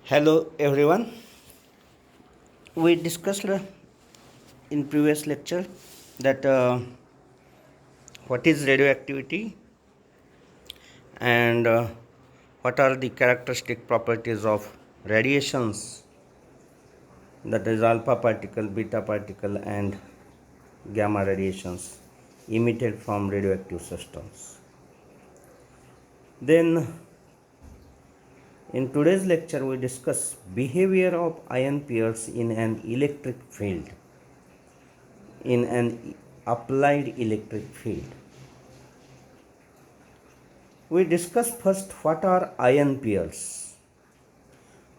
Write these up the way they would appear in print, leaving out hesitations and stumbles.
Hello everyone. We discussed in previous lecture that what is radioactivity and what are the characteristic properties of radiations, that is alpha particle, beta particle and gamma radiations emitted from radioactive systems. Then in today's lecture we discuss behavior of ion pairs in an electric field, in an applied electric field. We discuss first what are ion pairs.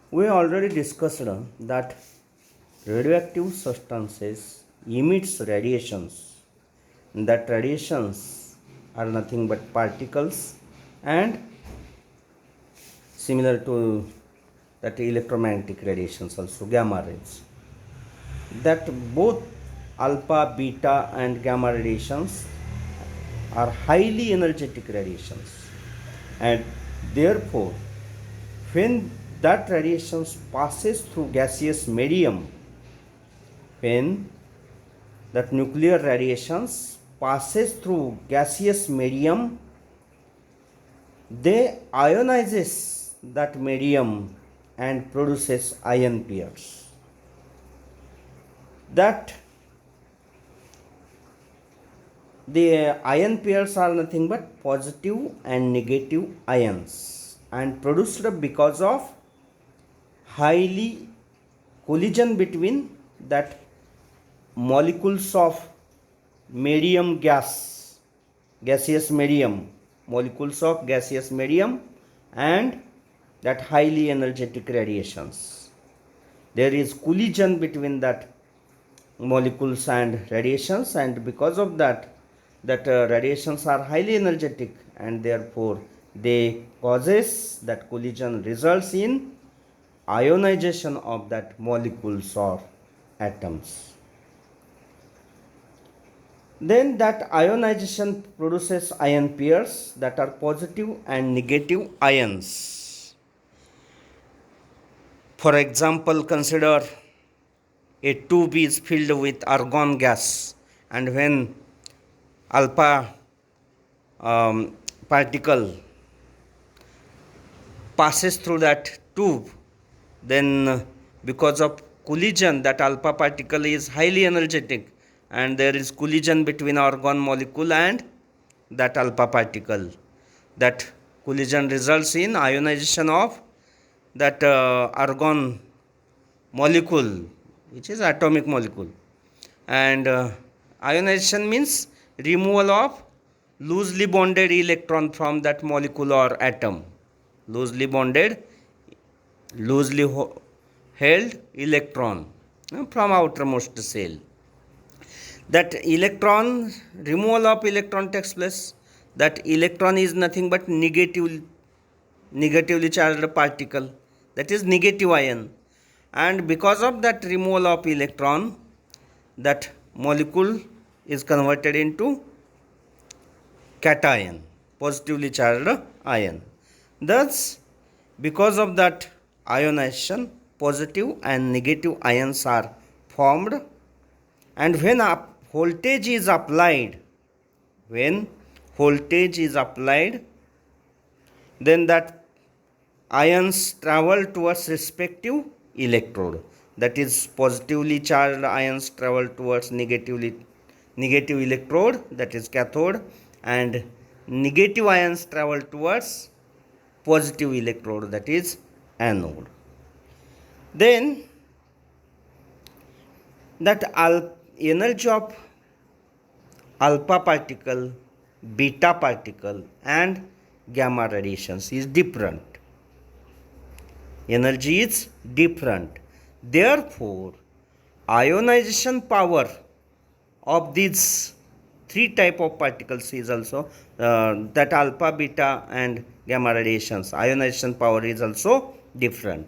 We already discussed that radioactive substances emits radiations. That radiations are nothing but particles and similar to that electromagnetic radiations also gamma rays. That both alpha, beta and gamma radiations are highly energetic radiations, and therefore when that radiation passes through gaseous medium, when that nuclear radiations passes through gaseous medium, they ionizes that medium and produces ion pairs. That the ion pairs are nothing but positive and negative ions and produced because of highly collision between that molecules of medium gaseous medium, molecules of gaseous medium and that highly energetic radiations. There is collision between that molecules and radiations, and because of that radiations are highly energetic, and therefore they causes that collision results in ionization of that molecules or atoms. Then that ionization produces ion pairs that are positive and negative ions. For example, consider a tube is filled with argon gas, and when alpha particle passes through that tube, then because of collision, that alpha particle is highly energetic and there is collision between argon molecule and that alpha particle. That collision results in ionization of that argon molecule, which is atomic molecule, and ionization means removal of loosely bonded electron from that molecule or atom. Loosely bonded, loosely held electron from outermost cell. That electron, removal of electron takes place. That electron is nothing but negatively charged particle, that is negative ion, and because of that removal of electron, that molecule is converted into cation, positively charged ion. Thus, because of that ionization, positive and negative ions are formed, and when voltage is applied, then that ions travel towards respective electrode. That is, positively charged ions travel towards negative electrode, that is cathode, and negative ions travel towards positive electrode, that is anode. Then that energy of alpha particle, beta particle and gamma radiations is different. Energy is different. Therefore, ionization power of these three type of particles is also that alpha, beta and gamma radiations, ionization power is also different.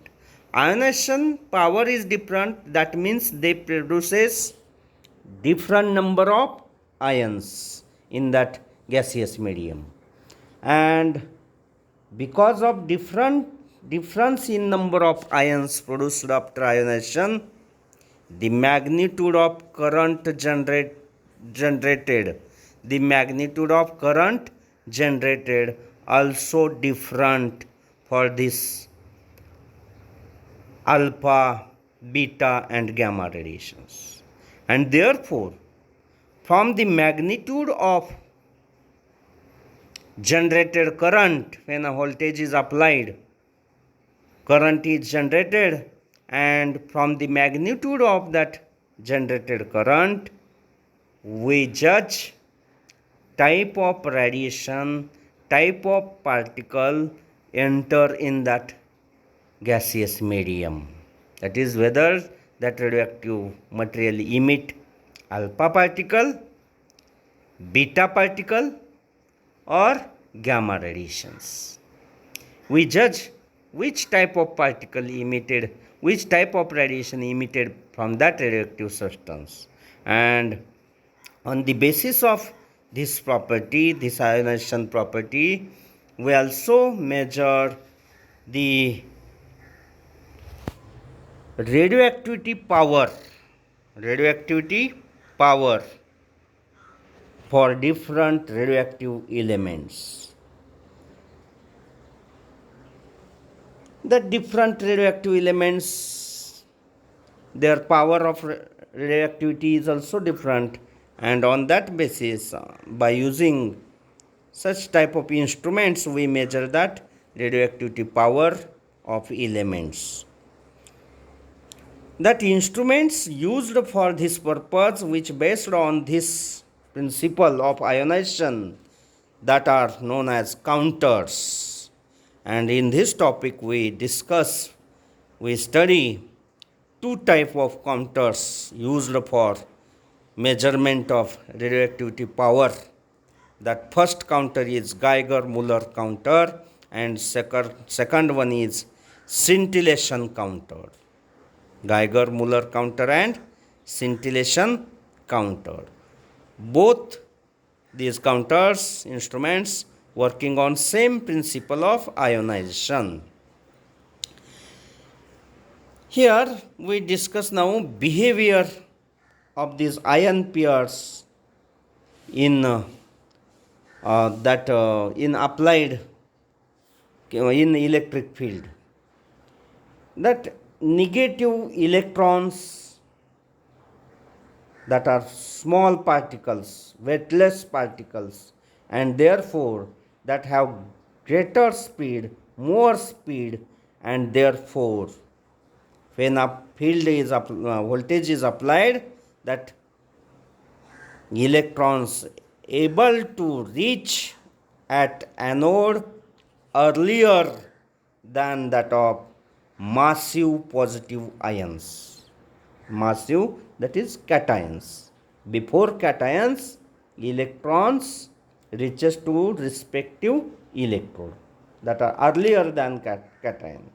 Ionization power is different, that means they produces different number of ions in that gaseous medium, and because of different difference in number of ions produced after ionization, the magnitude of current generated, the magnitude of current generated also different for this alpha, beta and gamma radiations. And therefore, from the magnitude of generated current, when a voltage is applied, current is generated, and from the magnitude of that generated current, we judge type of radiation, type of particle enter in that gaseous medium. That is, whether that radioactive material emit alpha particle, beta particle or gamma radiations. We judge which type of particle emitted, which type of radiation emitted from that radioactive substance, and on the basis of this property, this ionization property, we also measure the radioactivity power for different radioactive elements. The different radioactive elements, their power of radioactivity is also different, and on that basis, by using such type of instruments, we measure that radioactivity power of elements. That instruments used for this purpose, which based on this principle of ionization, that are known as counters. And in this topic we study two type of counters used for measurement of radioactivity power. That first counter is Geiger-Müller counter, and second one is scintillation counter. Geiger-Müller counter and scintillation counter. Both these counters, instruments, working on same principle of ionization. Here we discuss now behavior of these ion pairs in applied in electric field. That negative electrons, that are small particles, weightless particles, and therefore that have greater speed, more speed, and therefore when a voltage is applied, that electrons able to reach at anode earlier than that of massive positive ions. Massive, that is cations. Before cations, electrons reaches to respective electrode, that are earlier than cation.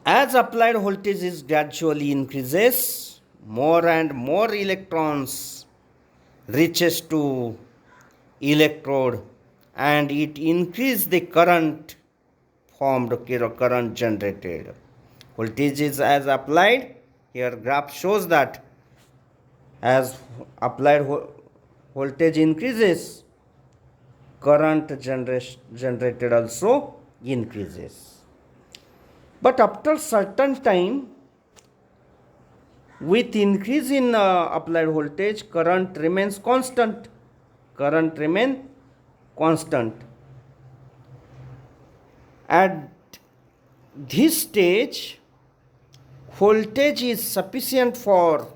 As applied voltage is gradually increases, more and more electrons reaches to electrode, and it increase the current formed, current generated. Voltage is as applied. Here graph shows that as applied voltage increases, current generated also increases. But after certain time, with increase in applied voltage, current remains constant. Current remain constant. At this stage, voltage is sufficient for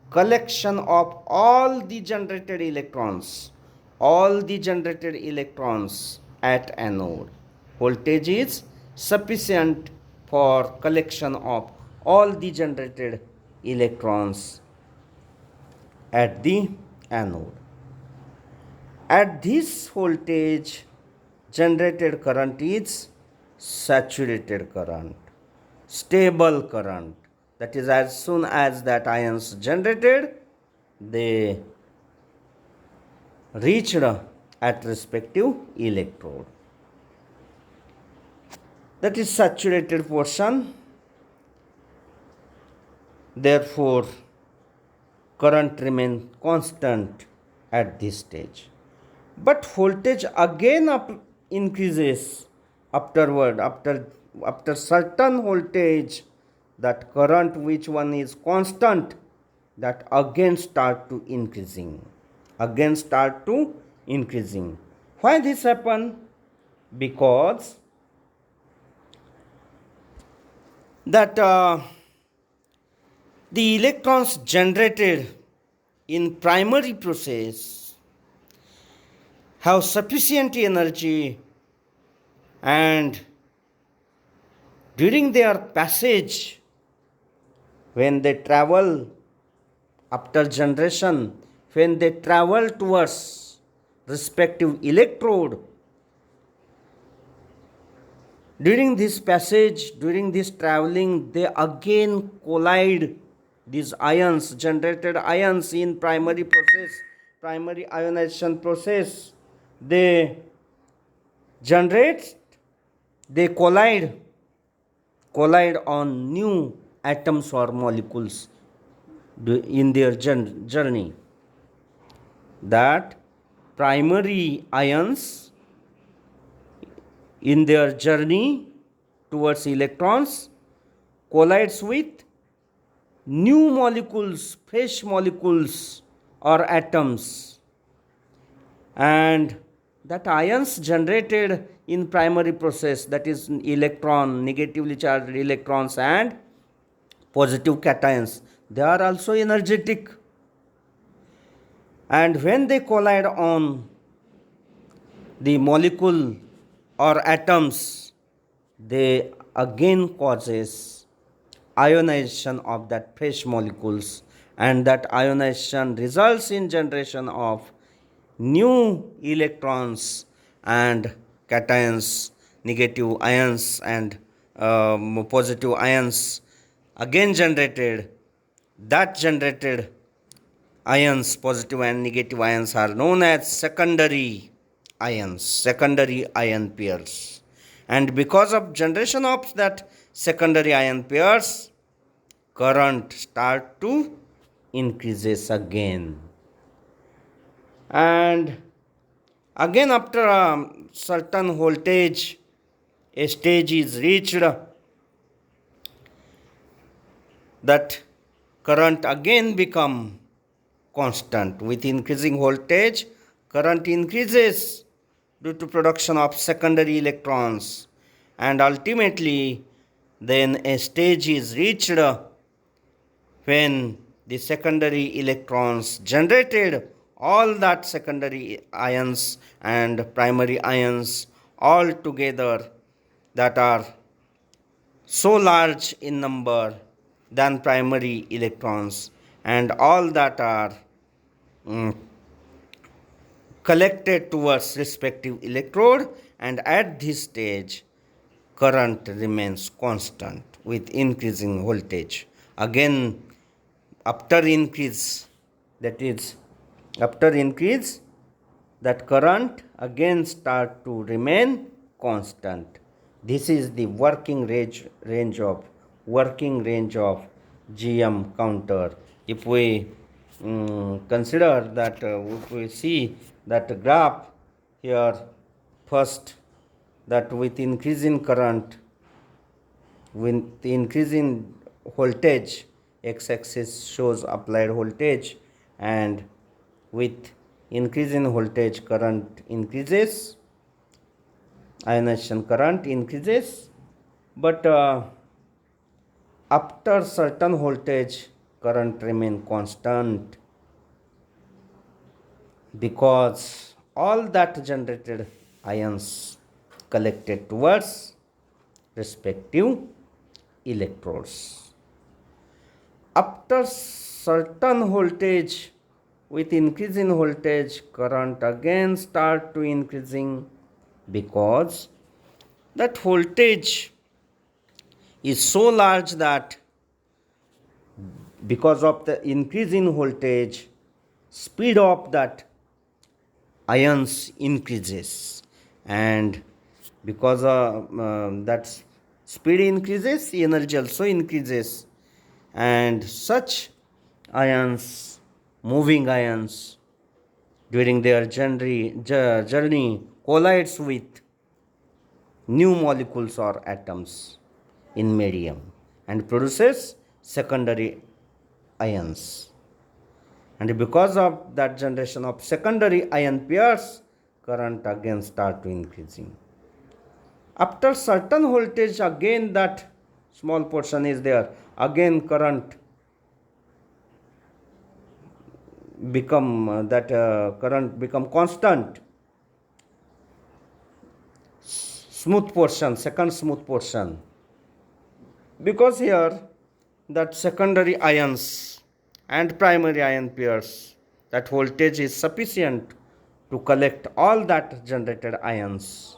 collection of all the generated electrons at anode. Voltage is sufficient for collection of all the generated electrons at the anode. At this voltage, generated current is saturated current, stable current. That is, as soon as that ions generated, they reached at respective electrode. that is saturated portion. Therefore, current remains constant at this stage. But voltage again increases afterward, after certain voltage, that current which one is constant, that again start to increasing. Why this happen? Because that the electrons generated in primary process have sufficient energy, and during their passage, when they travel after generation, when they travel towards respective electrode, during this passage, during this traveling, they again collide these ions, generated ions in primary process, primary ionization process. They generate, they collide on new atoms or molecules in their journey. That primary ions in their journey towards electrons collides with new molecules, fresh molecules or atoms, and that ions generated in primary process, that is electron, negatively charged electrons and positive cations, they are also energetic, and when they collide on the molecule or atoms, they again causes ionization of that fresh molecules, and that ionization results in generation of new electrons and cations, negative ions and positive ions again generated. That generated ions, positive and negative ions, are known as secondary ions, secondary ion pairs. And because of generation of that secondary ion pairs, current start to increases again. And again, after a certain voltage, a stage is reached, that current again become constant. With increasing voltage, current increases due to production of secondary electrons, and ultimately then a stage is reached when the secondary electrons generated, all that secondary ions and primary ions all together, that are so large in number than primary electrons, and all that are collected towards respective electrode, and at this stage current remains constant with increasing voltage. Again, after increase, that is after increase, that current again start to remain constant. This is the working range of GM counter. If we consider that, if we see that graph here, first, that with increasing current, with increasing voltage, x-axis shows applied voltage, and with increasing voltage current increases, ionization current increases, but after certain voltage current remain constant, because all that generated ions collected towards respective electrodes. After certain voltage, with increasing voltage, current again start to increasing, because that voltage is so large that because of the increase in voltage, speed of that ions increases, and because of that Speed increases, energy also increases, and such ions, moving ions, during their journey collides with new molecules or atoms in medium and produces secondary ions. And because of that generation of secondary ion pairs, current again start to increasing. After certain voltage, again that small portion is there, again current become constant. Smooth portion, second smooth portion, because here that secondary ions and primary ion pairs, that voltage is sufficient to collect all that generated ions,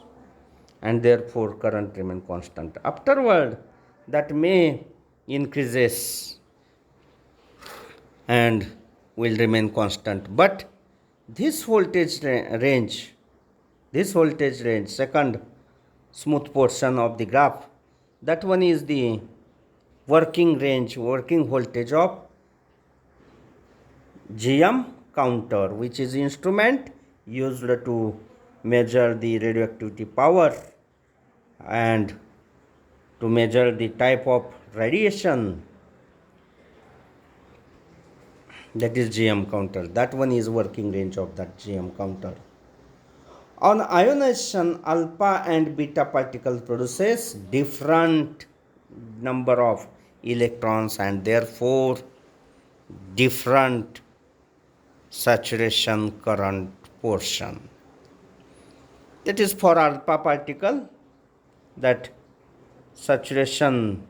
and therefore current remain constant. Afterward, that may increases and will remain constant, but this voltage range, second smooth portion of the graph, that one is the working voltage of GM counter, which is instrument used to measure the radioactivity power and to measure the type of radiation. That is GM counter. That one is working range of that GM counter. On ionization, alpha and beta particle produces different number of electrons and therefore different saturation current portion. That is for alpha particle, that saturation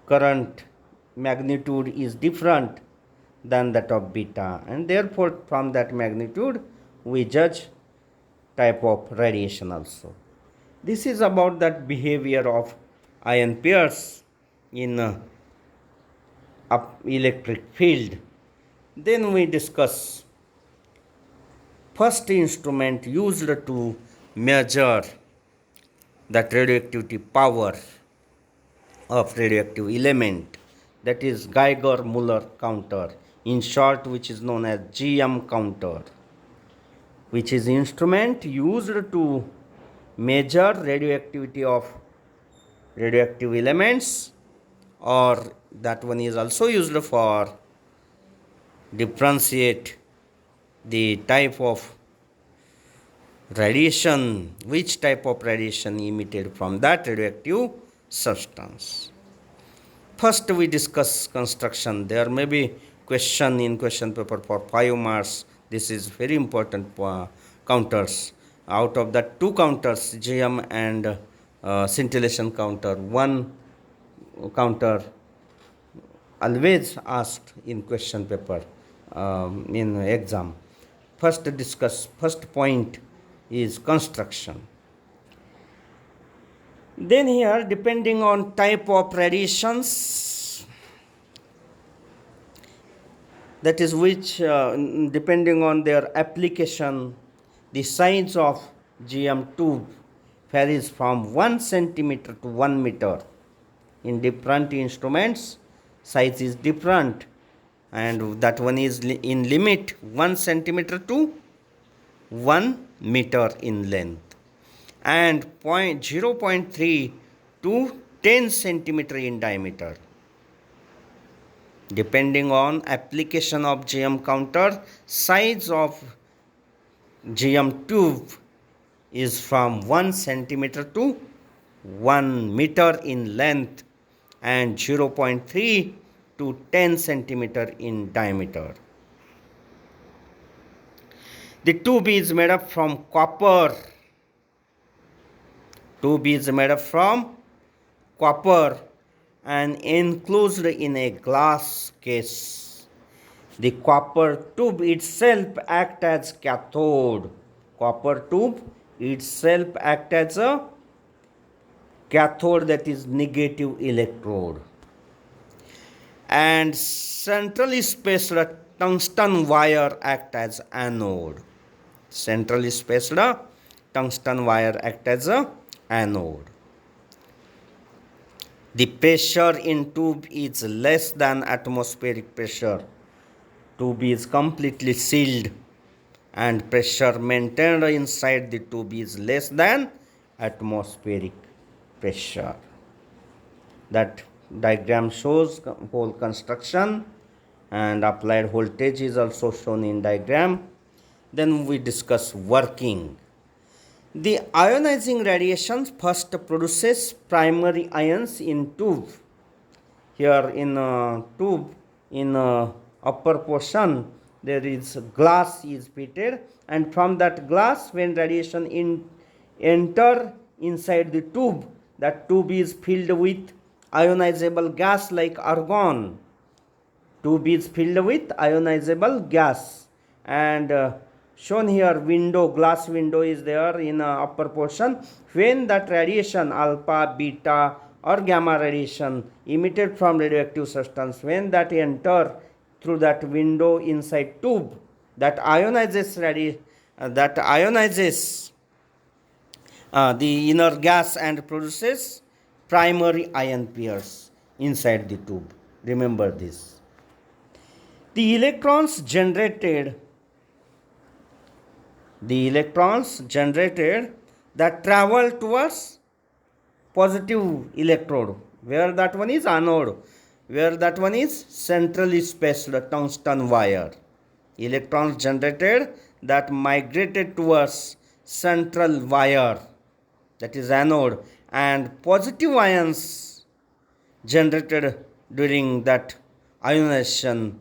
current magnitude is different than that of beta, and therefore from that magnitude we judge type of radiation also. This is about that behavior of ion pairs in electric field. Then we discuss first instrument used to measure that radioactivity power of radioactive element, that is Geiger-Müller counter, in short, which is known as GM counter, which is instrument used to measure radioactivity of radioactive elements, or that one is also used for differentiate the type of radiation, which type of radiation emitted from that radioactive substance. First we discuss construction. There may be question in question paper for 5 marks. This is very important counters. Out of that 2 counters, GM and scintillation counter, one counter always asked in question paper in exam. First point is construction. Then here, depending on type of radiations, that is which depending on their application, the size of GM tube varies from 1 centimeter to 1 meter. In different instruments, size is different, and that one is in limit 1 centimeter to 1 meter in length, and 0.3 to 10 centimeter in diameter. Depending on application of GM counter, size of GM tube is from 1 centimeter to 1 meter in length and 0.3 to 10 centimeter in diameter. The tube is made up from copper. Tube is made up from copper and enclosed in a glass case. The copper tube itself acts as cathode. Copper tube itself acts as a cathode, that is negative electrode. And centrally spaced tungsten wire acts as anode. Centrally spaced tungsten wire acts as a anode. The pressure in tube is less than atmospheric pressure. Tube is completely sealed and pressure maintained inside the tube is less than atmospheric pressure. That diagram shows whole construction, and applied voltage is also shown in diagram. Then we discuss working. The ionizing radiation first produces primary ions in tube. Here in tube, in upper portion, there is glass is fitted, and from that glass, when radiation enter inside the tube, that tube is filled with ionizable gas like argon. Tube is filled with ionizable gas, and shown here window, glass window is there in upper portion. When that radiation alpha, beta or gamma radiation emitted from radioactive substance, when that enter through that window inside tube, that ionizes the inner gas and produces primary ion pairs inside the tube. Remember this. The electrons generated that travel towards positive electrode, where that one is anode, where that one is centrally spaced tungsten wire. Electrons generated that migrated towards central wire, that is anode, and positive ions generated during that ionization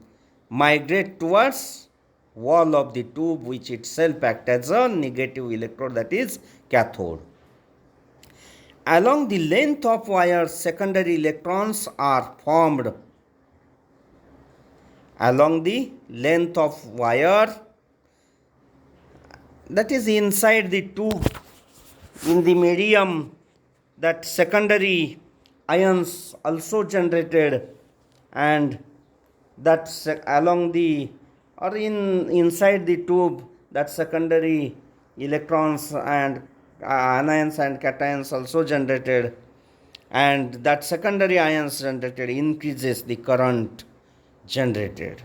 migrate towards wall of the tube, which itself acts as a negative electrode, that is cathode. Along the length of wire, secondary electrons are formed. Along the length of wire, that is inside the tube, in the medium, that secondary ions also generated, and that along the or inside the tube, that secondary electrons and anions and cations also generated, and that secondary ions generated increases the current generated.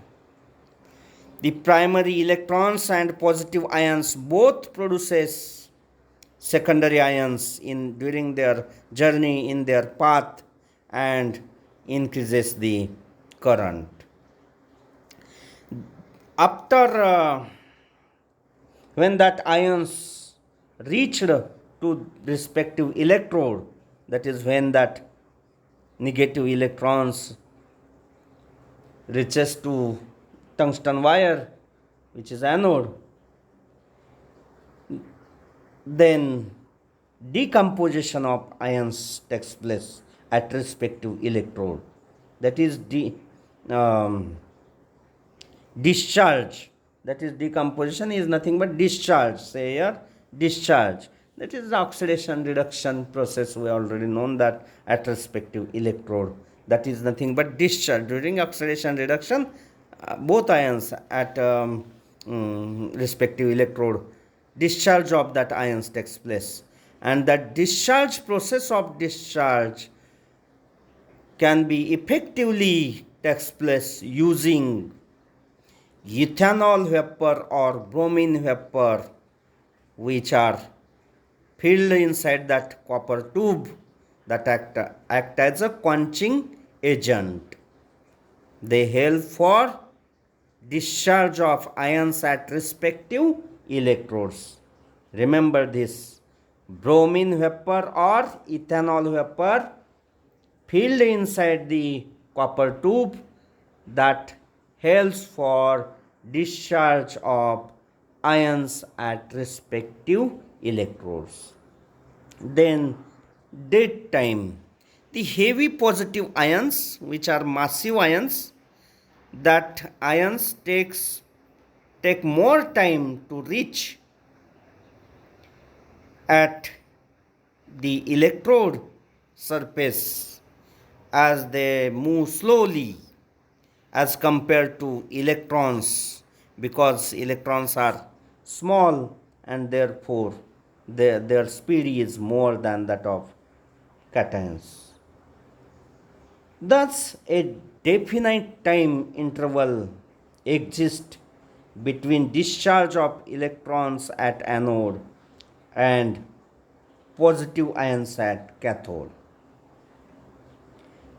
The primary electrons and positive ions both produces secondary ions during their journey in their path and increases the current. After when that ions reached to respective electrode, that is when that negative electrons reaches to tungsten wire, which is anode, then decomposition of ions takes place at respective electrode, that is discharge. That is, decomposition is nothing but discharge. Say here discharge, that is the oxidation reduction process. We already known that at respective electrode, that is nothing but discharge. During oxidation reduction, both ions at respective electrode, discharge of that ions takes place, and that discharge process of discharge can be effectively takes place using ethanol vapor or bromine vapor, which are filled inside that copper tube, that act as a quenching agent. They help for discharge of ions at respective electrodes. Remember this, bromine vapor or ethanol vapor filled inside the copper tube, that helps for discharge of ions at respective electrodes. Then dead time. The heavy positive ions, which are massive ions, that ions take more time to reach at the electrode surface as they move slowly as compared to electrons, because electrons are small and therefore their speed is more than that of cations. Thus, a definite time interval exists between discharge of electrons at anode and positive ions at cathode.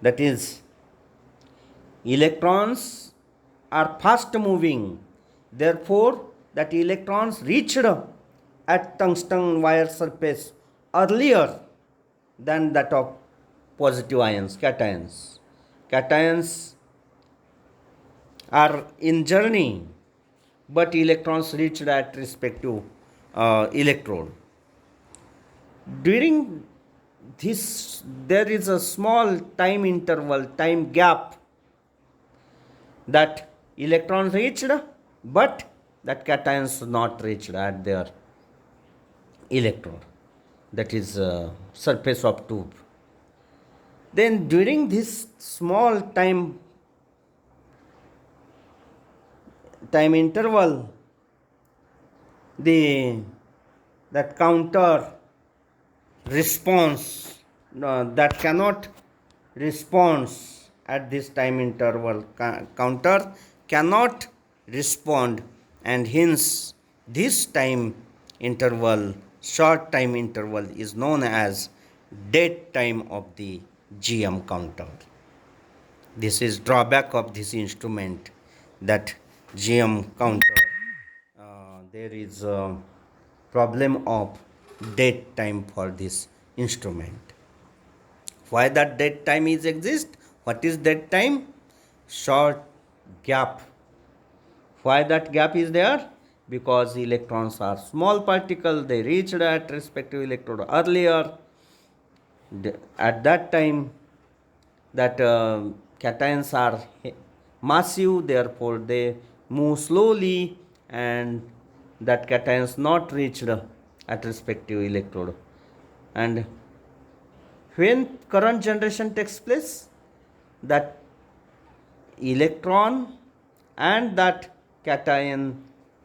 That is, electrons are fast moving, therefore, that electrons reached at tungsten wire surface earlier than that of positive ions, cations. Cations are in journey, but electrons reached at respective electrode. During this, there is a small time interval, time gap, that electrons reached, but that cations not reached at their electrode, that is surface of tube. Then during this small time interval, the that counter response that cannot response at this time interval, counter cannot respond, and hence this time interval, short time interval, is known as dead time of the GM counter. This is drawback of this instrument, that GM counter, there is a problem of dead time for this instrument. Why that dead time is exist? What is dead time? Short gap. Why that gap is there? Because electrons are small particle, they reached at respective electrode earlier. At that time, that cations are massive, therefore they move slowly, and that cations not reached at respective electrode. And when current generation takes place, that electron and that cation,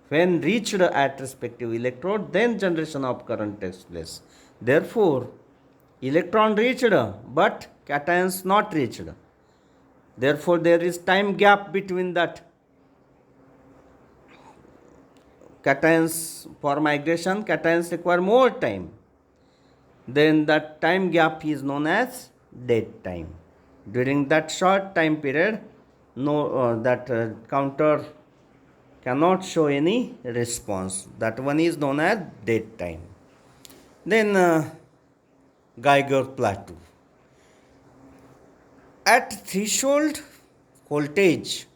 when reached at respective electrode, then generation of current takes place. Therefore, electron reached, but cations not reached. Therefore, there is time gap between that cations. For migration, cations require more time. Then that time gap is known as dead time. During that short time period, that counter cannot show any response. That one is known as dead time. Then Geiger plateau. At threshold voltage,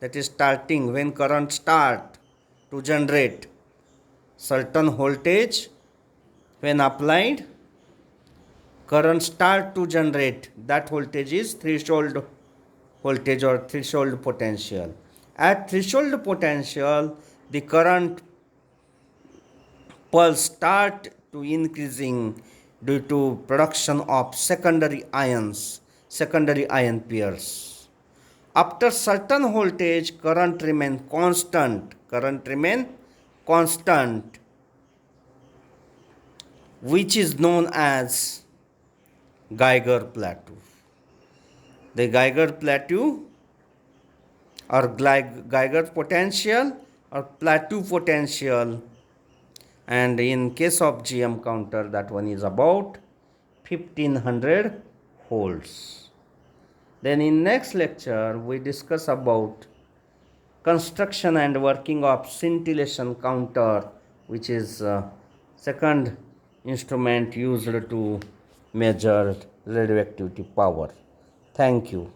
that is starting when current start to generate, certain voltage when applied, current start to generate, that voltage is threshold voltage or threshold potential. At threshold potential, the current pulse start to increasing due to production of secondary ion pairs. After certain voltage, current remain constant, which is known as Geiger plateau. The Geiger plateau or Geiger potential or plateau potential, and in case of GM counter, that one is about 1500 volts. Then in next lecture, we discuss about construction and working of scintillation counter, which is second instrument used to measure radioactivity power. Thank you.